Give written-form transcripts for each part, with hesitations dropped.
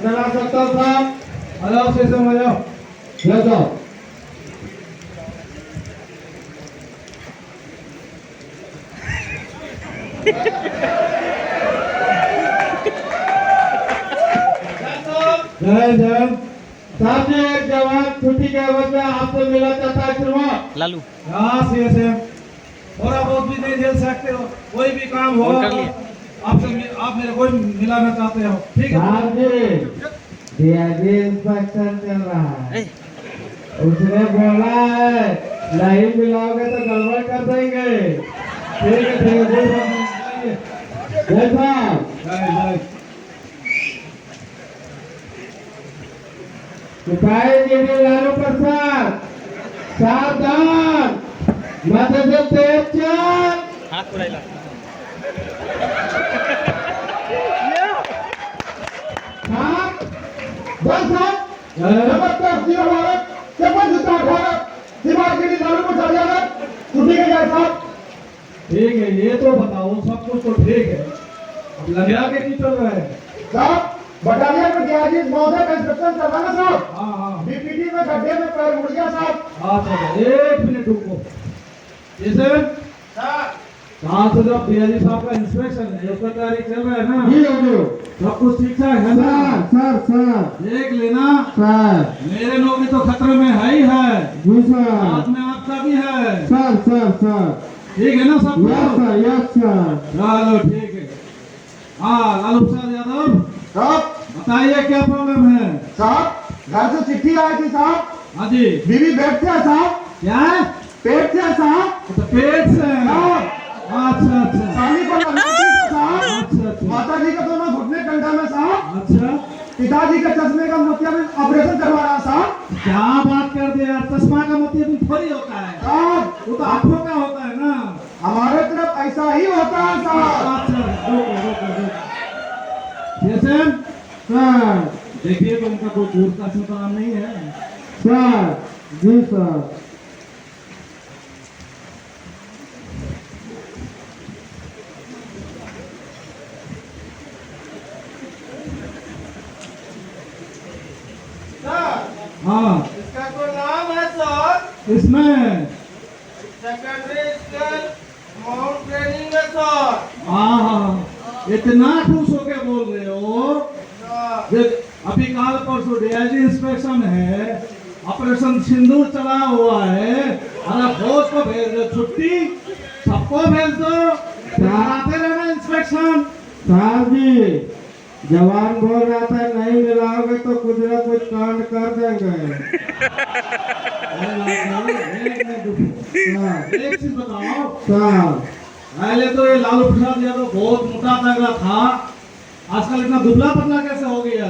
अंदर आ सकता हूँ साहब? आ जाओ स्टेशन में जाओ, जाओ। जय जय साहब जी, एक जवान छुट्टी के एवज में आपसे मिलना चाहता है श्रीमान लालू। हाँ सीएसएम, थोड़ा बहुत भी नहीं झेल सकते हो, कोई भी काम हो आपसे आप मेरे को मिलाना चाहते हो, ठीक है साहब जी? डीआईजी इंस्पेक्शन चल रहा है, उसने बोला है नहीं मिलाओगे तो गड़बड़ कर देंगे। ठीक है जय साहब, जय सिपाही जी ने लालू प्रसाद सावधान, मध्य से तेज चल। हाथ उड़ाइला बस साहब जबरदस्त जीरो भारत जबरदस्त भारत दिमाग के लिए लालू प्रसाद यादव छुट्टी के जाए साहब। ठीक है, ये तो बताओ सब कुछ तो ठीक है, अब लगा के नहीं चल रहा है साहब? बटालियन में डीआईजी महोदय का इंस्पेक्शन चल रहा है साहब। हाँ बीपीटी में गड्ढे में पैर मुड़ गया साहब। अच्छा एक मिनट रुको, जैसे कहाँ से जब डीआईजी साहब का इंस्पेक्शन है उसका तैयारी चल रहा है ना? जी हो सब कुछ ठीक ठाक है ना? सर देख लेना सर, मेरे लोग भी तो खतरे में है ही है जी सर, साथ में आपका भी है सर ठीक है ना सब? यस सर चलो ठीक है। हाँ लालू प्रसाद यादव साहब बताइए क्या प्रॉब्लम है? साहब घर से चिट्ठी आई थी साहब। हाँ जी, बीवी पेट से साहब। क्या है? पेट से साहब। तो पेट से अच्छा साली को साहब। अच्छा माता जी का दोनों घुटने कंधा में साहब। अच्छा पिताजी के चश्मे का मोतियाबिंद ऑपरेशन करवा रहा साहब। क्या बात कर दिया, चश्मा का मोतियाबिंद थोड़ी होता है साहब, वो तो आंखों का होता है ना। हमारे तरफ ऐसा ही होता है साहब। अच्छा सर देखिए तो उनका कोई दूर का काम नहीं है सर। जी सर हाँ इसका कोई नाम है सर? इसमें सेकेंडरी स्कूल माउंट ट्रेनिंग है सर। हाँ इतना खुश होके बोल रहे हो? अभी काल परसों डीआईजी इंस्पेक्शन है, ऑपरेशन सिंदूर चला हुआ है, अरे फौज को भेज दो छुट्टी, सबको भेज दो, आते रहना इंस्पेक्शन। साहब जी जवान बोल रहा था नहीं मिलाओगे तो कुछ ना कुछ कांड कर देंगे। एक चीज बताओ साहब, पहले तो ये लालू प्रसाद यादव बहुत मोटा तगड़ा था, आजकल इतना दुबला पतला कैसे हो गया?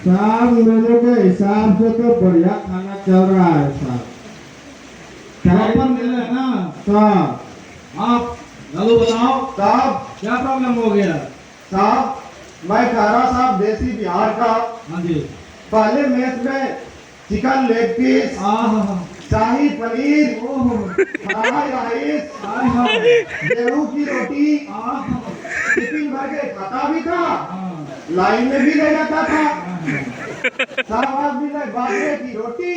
साहब मेरे के हिसाब से तो बढ़िया खाना चल रहा है साहब, प्रॉपर मिल रहा है ना साहब? आप लालू बताओ साहब क्या प्रॉब्लम हो गया? साहब मैं कह रहा साहब देसी बिहार का। हाँ जी, पहले मैच में चिकन लेग पीस, शाही पनीर, फ्राई राइस, गेहूं की रोटी, टिफिन भर के खाता भी था, लाइन में भी ले जाता था साहब। आदमी ने बाजरे की रोटी,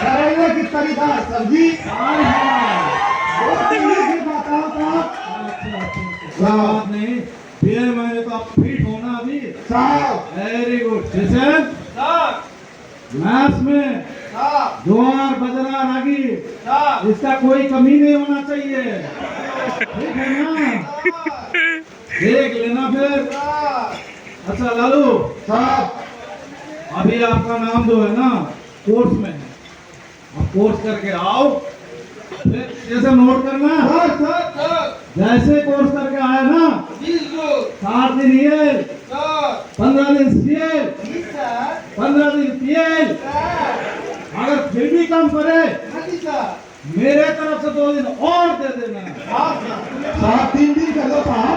करेले की तरीदार सब्जी, साहब नहीं फिर मैंने तो आप फिट होना अभी साहब। वेरी गुड साहब, मैथ्स में ज्वार बाजरा रागी इसका कोई कमी नहीं होना चाहिए, ठीक है ना? देख लेना फिर। अच्छा लालू साहब अभी आपका नाम जो है ना कोर्स में है, आप कोर्स करके आओ, फिर जैसे नोट करना सर। जैसे कोर्स करके आया ना 7 दिन ये 15 दिन सीएल 15 दिन पीएल, अगर फिर भी कम करे मेरे तरफ से 2 दिन और दे देना। 3 दिन कर दो साहब,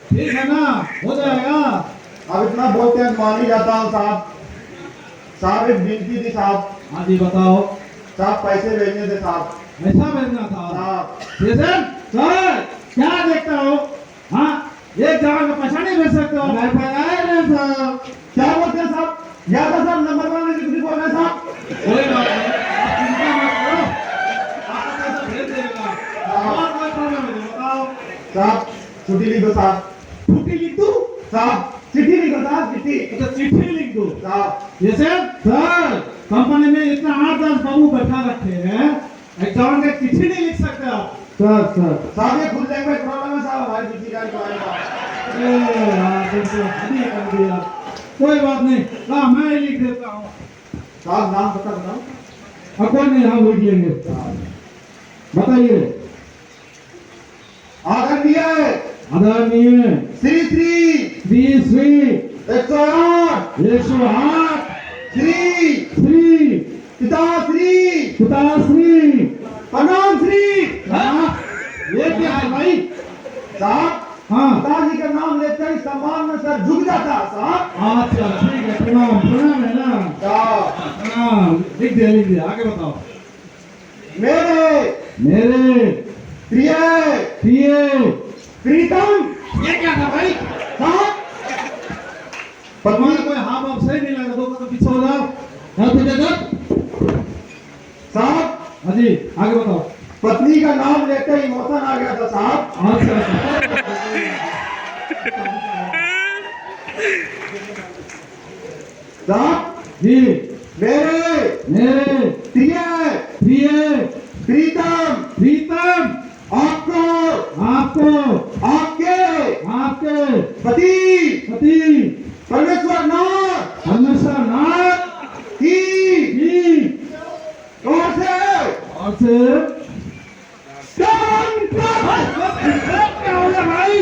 ठीक है ना? हो जाएगा। अब इतना बोलते हैं मान ही जाता हूँ साहब। साहब एक विनती थी साहब। हाँ जी बताओ साहब, पैसे भेजने थे साहब। ऐसा भेजना था साहब? सर क्या देखता हो? हाँ एक जवान का पैसा नहीं ले सकते हो, FIR है साहब। क्या बोलते हैं साहब? यादव साहब नंबर 1 ने ड्यूटी बोल रहे हैं साहब। कोई बात नहीं, आप चिंता मत करो, आपको पैसा भेज देगा। और कोई प्रॉब्लम है तो बताओ। साहब छुट्टी लिख दो साहब। छुट्टी लिख दूं? साहब चिट्ठी लिख दो साहब, चिट्ठी। अच्छा चिट्ठी लिख दो। साहब ये सर कंपनी में इतना 8-10 बाबू बैठा रखे हैं, एग्जाम के चिट्ठी नहीं लिख सकते आप। सर साहब ये खुद लैंग्वेज प्रॉब्लम है साहब, हमारी चिट्ठी का तो आएगा। कर दिया, कोई बात नहीं, हाँ मैं लिख देता हूँ। साहब नाम पता बताओ। कोई नहीं, हम लिख लेंगे। बताइए। आदरणीय श्री श्री 108 श्री पिताश्री प्रणाम श्री। हाँ ये क्या है भाई? साहब हाँ पिताजी का नाम लेते ही सम्मान में सर झुक जाता है साहब। अच्छा ठीक है, प्रणाम है ना। साहब प्रणाम लिख दिया, आगे बताओ। मेरे प्रिय प्रीतम। ये क्या था भाई? साहब पत्नी कोई हाथ आप सही नहीं लगा, दो कदम पीछे हो जाओ। हाँ तुझे जब साहब हाँ जी आगे बताओ। पत्नी का नाम लेते ही इमोशन आ गया था साहब। अच्छा साहब जी मेरे प्रिय प्रीतम आपको आपके पति परमेश्वर नाथ की ओर से क्या हो गया भाई?